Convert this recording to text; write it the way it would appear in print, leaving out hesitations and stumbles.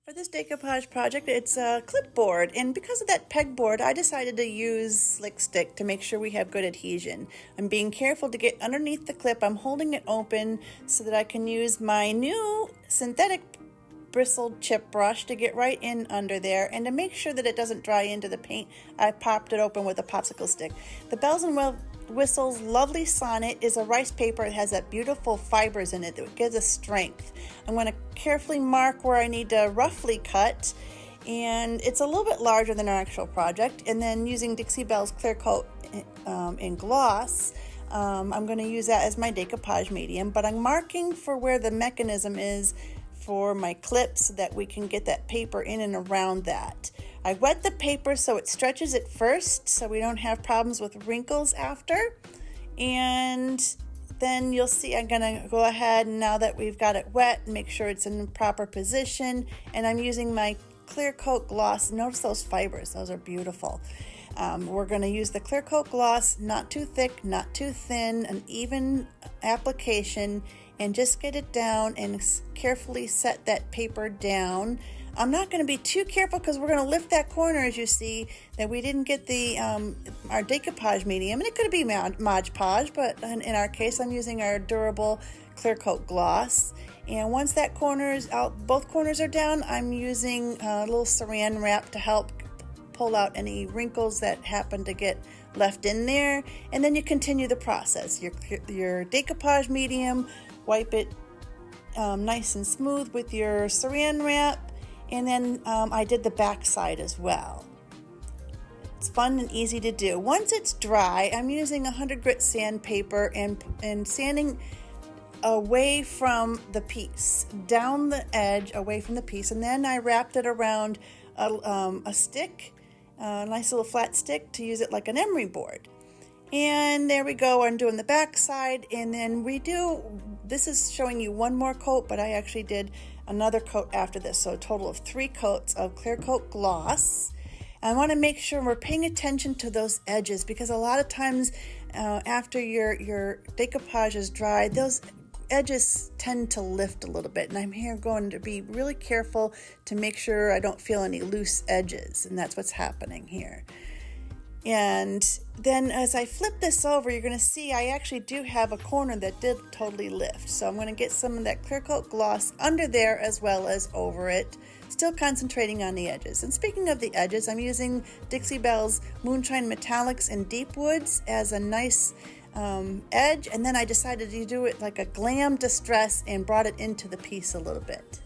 For this decoupage project, it's a clipboard, and because of that pegboard, I decided to use slick stick to make sure we have good adhesion. I'm being careful to get underneath the clip. I'm holding it open so that I can use my new synthetic bristled chip brush to get right in under there, and to make sure that it doesn't dry into the paint, I popped it open with a popsicle stick. The Bells and Whistles Lovely Sonnet is a rice paper. It has that beautiful fibers in it that gives us strength. I'm going to carefully mark where I need to roughly cut, and it's a little bit larger than our actual project. And then using Dixie Belle's clear coat in gloss, I'm going to use that as my decoupage medium, but I'm marking for where the mechanism is for my clip so that we can get that paper in and around that. I wet the paper so it stretches it first so we don't have problems with wrinkles after. And then you'll see I'm going to go ahead, now that we've got it wet, make sure it's in the proper position. And I'm using my clear coat gloss. Notice those fibers, those are beautiful. We're going to use the clear coat gloss, not too thick, not too thin, an even application, and just get it down and carefully set that paper down. I'm not going to be too careful because we're going to lift that corner, as you see, that we didn't get the our decoupage medium, and it could be Mod Podge, but in our case I'm using our durable clear coat gloss. And once that corner is out, both corners are down, I'm using a little saran wrap to help pull out any wrinkles that happen to get left in there. And then you continue the process. Your decoupage medium, wipe it nice and smooth with your saran wrap. And then I did the back side as well. It's fun and easy to do. Once it's dry, I'm using 100 grit sandpaper and sanding away from the piece, down the edge away from the piece. And then I wrapped it around a stick, a nice little flat stick, to use it like an emery board. And there we go, I'm doing the back side. And then this is showing you one more coat, but I actually did another coat after this, so a total of 3 coats of clear coat gloss. I want to make sure we're paying attention to those edges, because a lot of times after your decoupage is dry, those edges tend to lift a little bit, and I'm here going to be really careful to make sure I don't feel any loose edges, and that's what's happening here. And then as I flip this over, you're going to see I actually do have a corner that did totally lift. So I'm going to get some of that clear coat gloss under there as well as over it, still concentrating on the edges. And speaking of the edges, I'm using Dixie Belle's Moonshine Metallics in Deep Woods as a nice edge. And then I decided to do it like a glam distress and brought it into the piece a little bit.